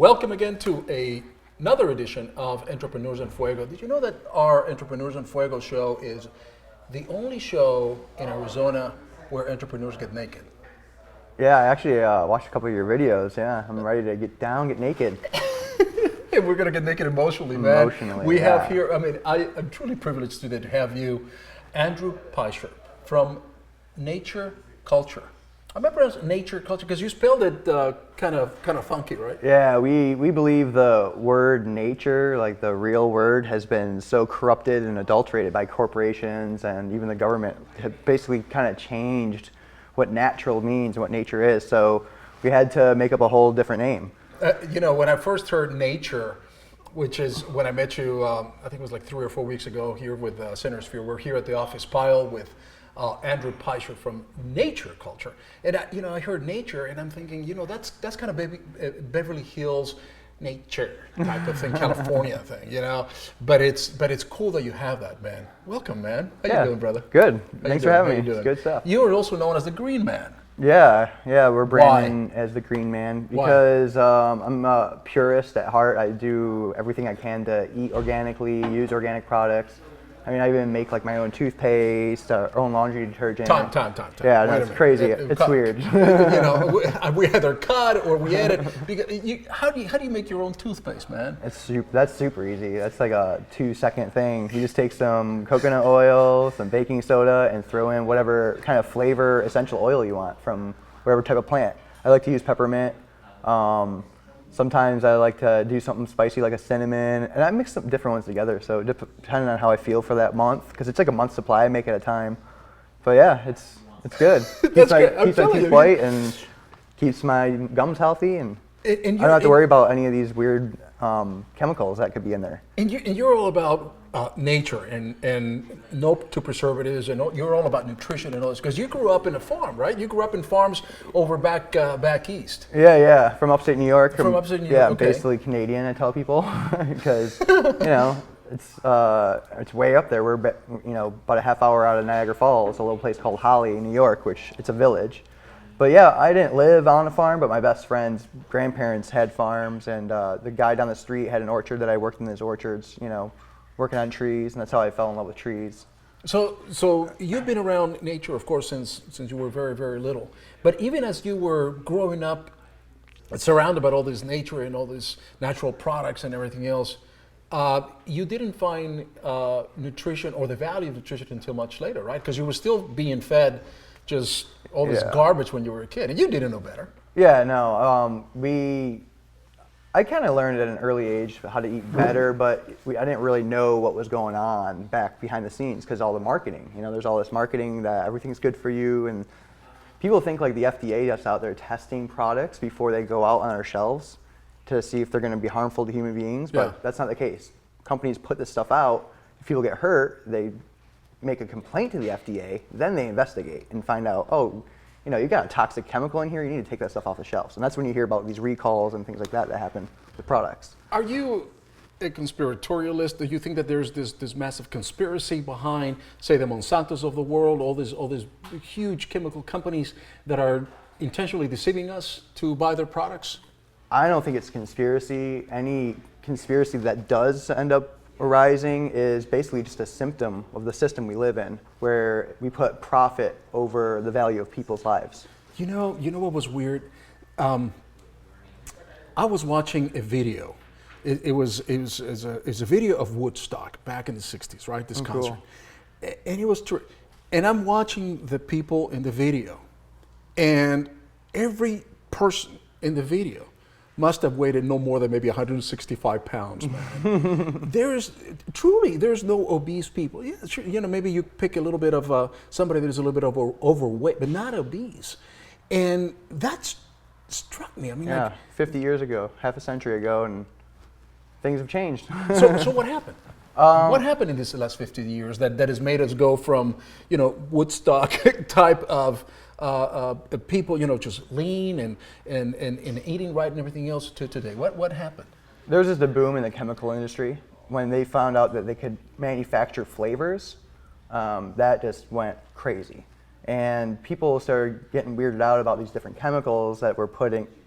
Welcome again to another edition of Entrepreneurs en Fuego. Did you know that our Entrepreneurs en Fuego show is the only show in Arizona where entrepreneurs get naked? Yeah, I actually watched a couple of your videos. Yeah, I'm ready to get down, get naked. And we're going to get naked emotionally, man. Emotionally, we yeah. have here, I'm truly privileged today to have you, Andrew Pisher, from Nature Culture. I remember as Nature Culture because you spelled it kind of funky, right? Yeah, we believe the word nature, like the real word, has been so corrupted and adulterated by corporations and even the government. Have basically kind of changed what natural means and what nature is. So we had to make up a whole different name. When I first heard nature, which is when I met you, I think it was like 3 or 4 weeks ago here with Center Sphere. We're here at the office pile with Andrew Pisher from Nature Culture. And I heard nature and I'm thinking, that's kind of Beverly Hills nature type of thing, California thing, But it's cool that you have that, man. Welcome, man. How you doing, brother? Good. Thanks for having me. It's good stuff. You are also known as the Green Man. Yeah, we're branding as the Green Man because I'm a purist at heart. I do everything I can to eat organically, use organic products. I mean, I even make like my own toothpaste, our own laundry detergent. Time. Yeah, that's crazy. It's weird. We either cut or we edit. How do you make your own toothpaste, man? That's super easy. That's like a 2-second thing. You just take some coconut oil, some baking soda, and throw in whatever kind of flavor essential oil you want from whatever type of plant. I like to use peppermint. Sometimes I like to do something spicy like a cinnamon, and I mix some different ones together. So depending on how I feel for that month, because it's like a month supply, I make at a time. But yeah, it's good. Keeps my teeth white and keeps my gums healthy, and I don't have to worry about any of these weird chemicals that could be in there. And you're all about nature and no to preservatives, and you're all about nutrition and all this, because you grew up in a farm, right? You grew up in farms over back east. Yeah, from upstate New York. From upstate New York, yeah, okay. I'm basically Canadian, I tell people, because it's way up there. We're about a half hour out of Niagara Falls, a little place called Holly, New York, which it's a village. But yeah, I didn't live on a farm, but my best friend's grandparents had farms, and the guy down the street had an orchard that I worked in his orchards, working on trees, and that's how I fell in love with trees. So you've been around nature, of course, since you were very, very little. But even as you were growing up, surrounded by all this nature and all these natural products and everything else, you didn't find nutrition or the value of nutrition until much later, right? Because you were still being fed just all this garbage when you were a kid, and you didn't know better. Yeah, no, I kind of learned at an early age how to eat better, but I didn't really know what was going on back behind the scenes because all the marketing. There's all this marketing that everything's good for you, and people think like the FDA is out there testing products before they go out on our shelves to see if they're going to be harmful to human beings, but that's not the case. Companies put this stuff out. If people get hurt, they make a complaint to the FDA, then they investigate and find out, you got a toxic chemical in here, you need to take that stuff off the shelves. And that's when you hear about these recalls and things like that happen with products. Are you a conspiratorialist? Do you think that there's this massive conspiracy behind, say, the Monsantos of the world, all these huge chemical companies that are intentionally deceiving us to buy their products? I don't think it's conspiracy. Any conspiracy that does end up arising is basically just a symptom of the system we live in, where we put profit over the value of people's lives. You know what was weird? I was watching a video. It was a video of Woodstock back in the '60s, right? This concert, cool. And it was true. And I'm watching the people in the video, and every person in the video must have weighed no more than maybe 165 pounds, man. There's no obese people. Yeah, sure, maybe you pick a little bit of somebody that is a little bit overweight, but not obese. And that struck me. I mean, 50 years ago, half a century ago, and things have changed. So what happened? What happened in this last 50 years that has made us go from, Woodstock type of people, just lean and eating right and everything else to today? What happened? There was just a boom in the chemical industry when they found out that they could manufacture flavors. That just went crazy. And people started getting weirded out about these different chemicals that were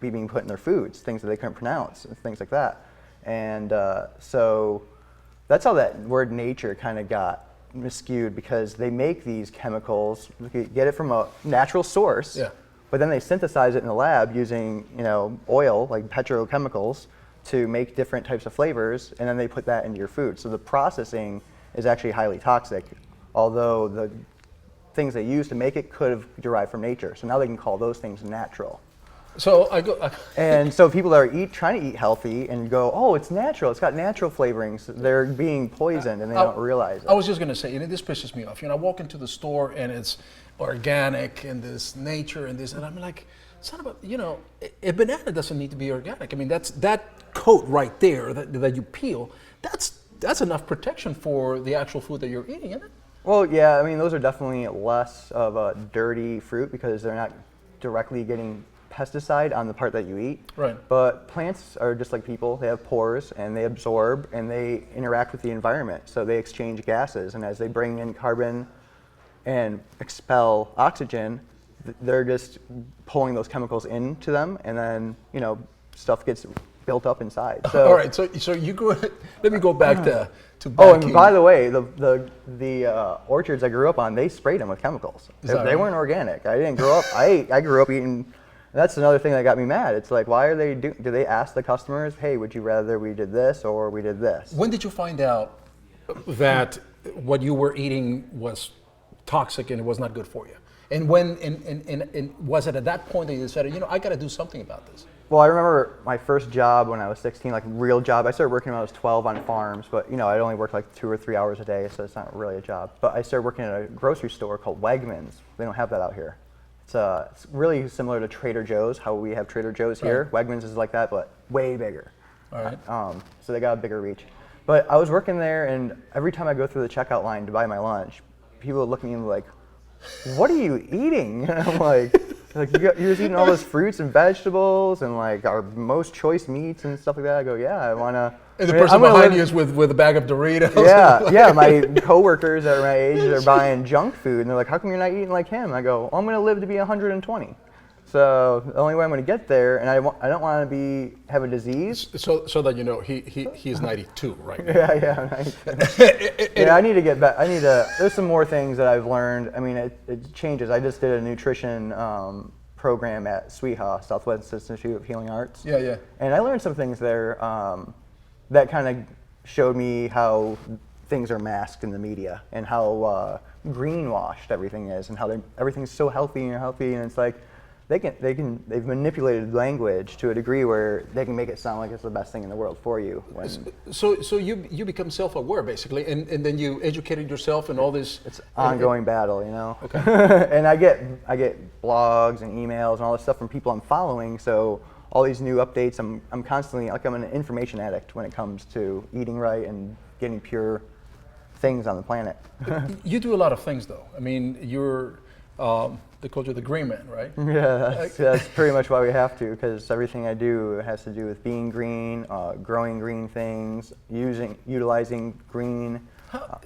being put in their foods, things that they couldn't pronounce, and things like that. And so that's how that word nature kind of got miscued, because they make these chemicals, get it from a natural source, but then they synthesize it in the lab using oil, like petrochemicals, to make different types of flavors, and then they put that into your food. So the processing is actually highly toxic, although the things they use to make it could have derived from nature. So now they can call those things natural. So and so people that are trying to eat healthy and go, oh, it's natural, it's got natural flavorings, they're being poisoned and they don't realize it. I was just going to say, this pisses me off. I walk into the store and it's organic and this nature and this, and I'm like, it's not about, a banana doesn't need to be organic. I mean, that coat right there that you peel, that's enough protection for the actual food that you're eating, isn't it? Well, yeah, I mean, those are definitely less of a dirty fruit because they're not directly getting pesticide on the part that you eat. Right. But plants are just like people. They have pores and they absorb and they interact with the environment. So they exchange gases, and as they bring in carbon and expel oxygen, they're just pulling those chemicals into them, and then stuff gets built up inside. So, all right, so you go. Let me go back to. Oh, and by the way, the orchards I grew up on, they sprayed them with chemicals. They weren't organic. I didn't grow up. I grew up eating. That's another thing that got me mad. It's like, why are they do they ask the customers, hey, would you rather we did this or we did this? When did you find out that what you were eating was toxic and it was not good for you? And when and was it at that point that you decided, I got to do something about this? Well, I remember my first job when I was 16, like real job. I started working when I was 12 on farms, but I only worked like 2 or 3 hours a day, so it's not really a job. But I started working at a grocery store called Wegmans. They don't have that out here. It's really similar to Trader Joe's, how we have Trader Joe's here. Right. Wegmans is like that, but way bigger. All right. So they got a bigger reach. But I was working there, and every time I go through the checkout line to buy my lunch, people would look at me and be like, what are you eating? And I'm like you're just eating all those fruits and vegetables and like our most choice meats and stuff like that. I go, yeah, I want to. And the person behind you is with a bag of Doritos. Yeah, my coworkers that are my age are buying junk food, and they're like, how come you're not eating like him? I go, well, I'm going to live to be 120. So the only way I'm going to get there, and I don't want to have a disease. So that he's 92 right now. Yeah. Yeah, I need to get back. There's some more things that I've learned. I mean, it changes. I just did a nutrition program at SWEHA, Southwest Institute of Healing Arts. Yeah. And I learned some things there that kind of showed me how things are masked in the media and how greenwashed everything is, and how everything's so healthy, and it's like, they've manipulated language to a degree where they can make it sound like it's the best thing in the world for you. So you become self-aware basically, and then you educated yourself and all this. It's ongoing battle, Okay. And I get blogs and emails and all this stuff from people I'm following. So all these new updates, I'm constantly I'm an information addict when it comes to eating right and getting pure things on the planet. You do a lot of things though. I mean, you're. They called you the green man, right? Yeah, that's pretty much why we have to, because everything I do has to do with being green, growing green things, utilizing green,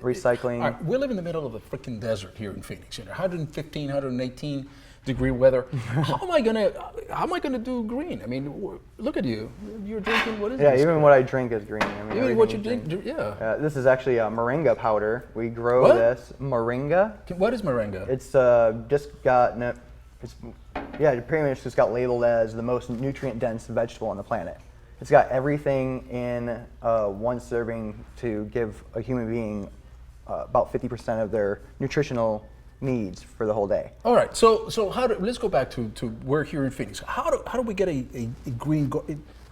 recycling. All right, we live in the middle of a freaking desert here in Phoenix. 115, 118 degree weather. How am I gonna do green? I mean, look at you. You're drinking, what is this? Yeah, even what I drink is green. I mean, even what you drink, yeah. This is actually a moringa powder. We grow this moringa. What is moringa? It's pretty much just got labeled as the most nutrient dense vegetable on the planet. It's got everything in one serving to give a human being about 50% of their nutritional needs for the whole day. All right, so let's go back to we're here in Phoenix. How do we get a green?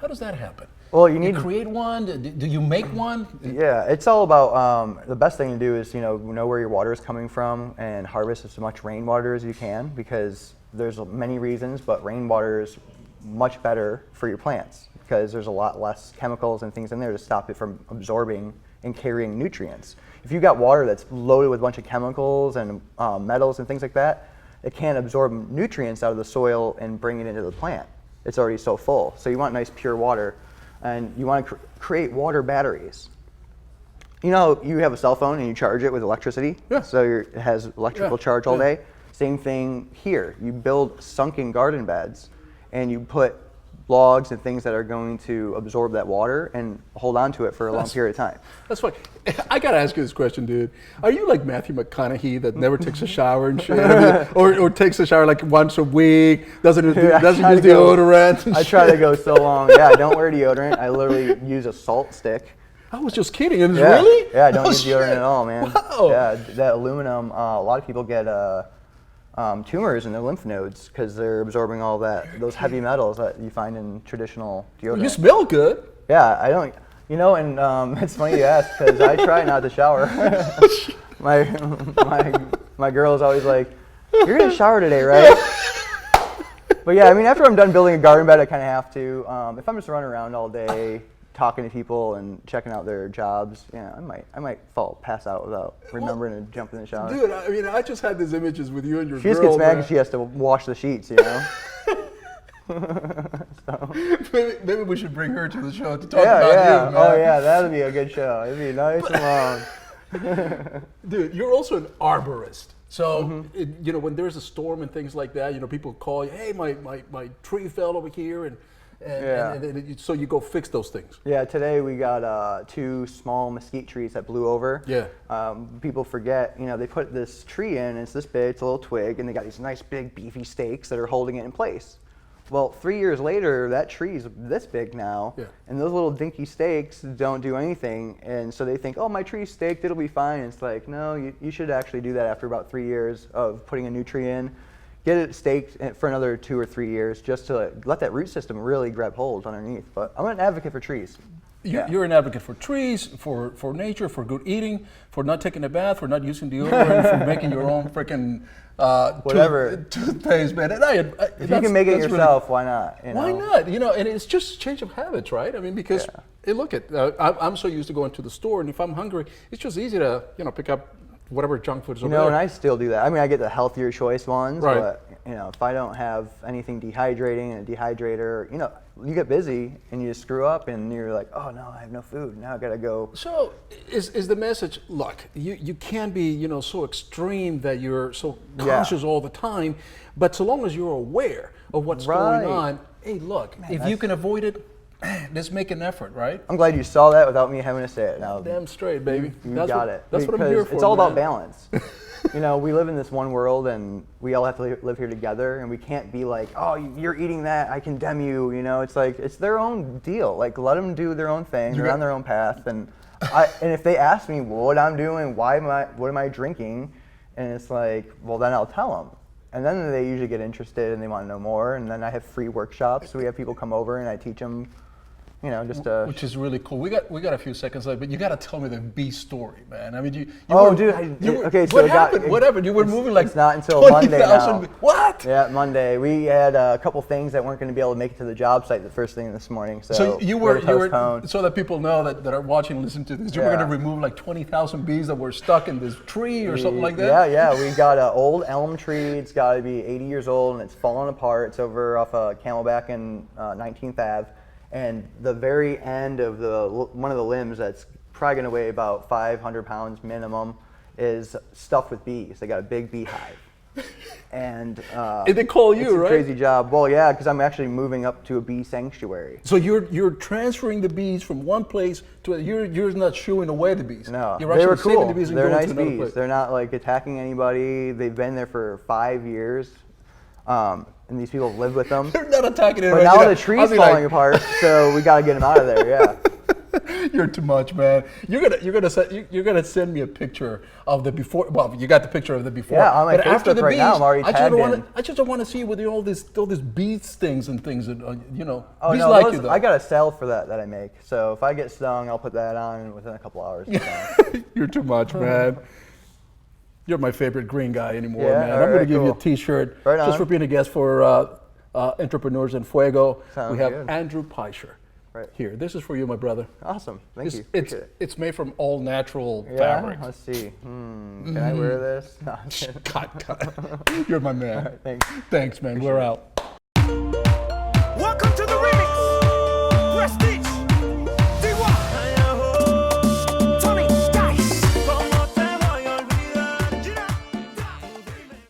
How does that happen? Well, you need to create one. Do you make one? Yeah, it's all about the best thing to do is know where your water is coming from and harvest as much rainwater as you can, because there's many reasons, but rainwater is much better for your plants because there's a lot less chemicals and things in there to stop it from absorbing and carrying nutrients. If you got water that's loaded with a bunch of chemicals and metals and things like that, it can't absorb nutrients out of the soil and bring it into the plant. It's already so full. So you want nice pure water, and you want to create water batteries. You have a cell phone and you charge it with electricity, yeah. So it has electrical charge all day. Same thing here. You build sunken garden beds, and you put logs and things that are going to absorb that water and hold on to it for a long period of time. That's why I gotta ask you this question, dude. Are you like Matthew McConaughey that never takes a shower and shit, I mean, or takes a shower like once a week? Doesn't use deodorant? I try to go so long. Yeah, I don't wear deodorant. I literally use a salt stick. I was just kidding. It was really? Yeah, I don't use deodorant at all, man. Wow. Yeah, that aluminum. A lot of people get tumors in their lymph nodes because they're absorbing all those heavy metals that you find in traditional deodorant. You smell good. Yeah, I don't. You know, and it's funny you ask because I try not to shower. my girl is always like, "You're gonna shower today, right?" But yeah, I mean, after I'm done building a garden bed, I kind of have to. If I'm just running around all day, talking to people and checking out their jobs, yeah, I might pass out without remembering to jump in the shower. Dude, I mean, I just had these images with you and your girl. She just gets mad because she has to wash the sheets, you know. So. Maybe we should bring her to the show to talk about you, man. Oh yeah, that'd be a good show. It'd be nice and long. Dude, you're also an arborist. So, you know, when there's a storm and things like that, you know, people call you, hey, my tree fell over here, and so you go fix those things. Yeah, today we got 2 small mesquite trees that blew over. Yeah. People forget, you know, they put this tree in, it's this big, it's a little twig, and they got these nice big beefy stakes that are holding it in place. Well, 3 years later, that tree's this big now, and those little dinky stakes don't do anything, and so they think, oh, my tree's staked, it'll be fine. And it's like, no, you should actually do that after about 3 years of putting a new tree in. Get it staked for another 2 or 3 years just to let that root system really grab hold underneath. But I'm an advocate for trees. You're an advocate for trees, for nature, for good eating, for not taking a bath, for not using deodorant, for making your own freaking toothpaste, man. And if you can make it yourself, why not? You know? Why not? You know, and it's just change of habits, right? I mean, because hey, look at I'm so used to going to the store, and if I'm hungry, it's just easy to pick up whatever junk food is over there. And I still do that. I mean, I get the healthier choice ones, but you know, if I don't have anything dehydrating and a dehydrator, you know, you get busy and you just screw up and you're like, oh no, I have no food. Now I gotta go. So is the message, look, you can't be, you know, so extreme that you're so conscious all the time, but so long as you're aware of what's going on, hey, look, man, if you can avoid it, let's make an effort, right? I'm glad you saw that without me having to say it. Now, damn straight, baby. You got it. That's what I'm here for. It's all about balance. You know, we live in this one world, and we all have to live here together, and we can't be like, oh, you're eating that, I condemn you. You know, it's like, it's their own deal. Like, let them do their own thing. They're on their own path. And if they ask me what I'm doing, what am I drinking, and it's like, well, then I'll tell them. And then they usually get interested, and they want to know more. And then I have free workshops, so we have people come over, and I teach them. You know, just which is really cool. We got a few seconds left, but you got to tell me the bee story, man. I mean, okay. So what happened? What happened? You were moving like it's not until Monday now. What? Yeah, Monday. We had a couple things that weren't going to be able to make it to the job site the first thing this morning. So you were so that people know that are watching and listening to this. You were going to remove like 20,000 bees that were stuck in this tree or something like that. Yeah. We got an old elm tree. It's got to be 80 years old and it's fallen apart. It's over off of Camelback and 19th Ave. And the very end of one of the limbs that's probably going to weigh about 500 pounds minimum is stuffed with bees. They got a big beehive. And they call you, it's a right? Crazy job. Well, yeah, because I'm actually moving up to a bee sanctuary. So you're transferring the bees from one place to you're not shooing away the bees. No, you're actually they were cool. saving the bees and They're going nice to another bees. place. They're not like attacking anybody. They've been there for 5 years. And these people live with them. They're not attacking anybody. But now the tree's falling apart, so we got to get them out of there. Yeah. You're too much, man. You're gonna send me a picture of the before. Well, you got the picture of the before. Yeah, on my but Facebook after the right bees, now, I'm already tagged in. I just don't want to see with all these bee stings and things that you know. Oh bees no, like you though. I got a cell for that I make. So if I get stung, I'll put that on within a couple hours. You're too much, man. You're my favorite green guy anymore, yeah, man. I'm going to give you a T-shirt just for being a guest for Entrepreneurs in Fuego. Sounds we have good. Andrew Pisher here. This is for you, my brother. Awesome. Thank you. It's made from all natural fabric. Let's see. Can I wear this? No, Cut. You're my man. All right, thanks. Thanks, man. We're out.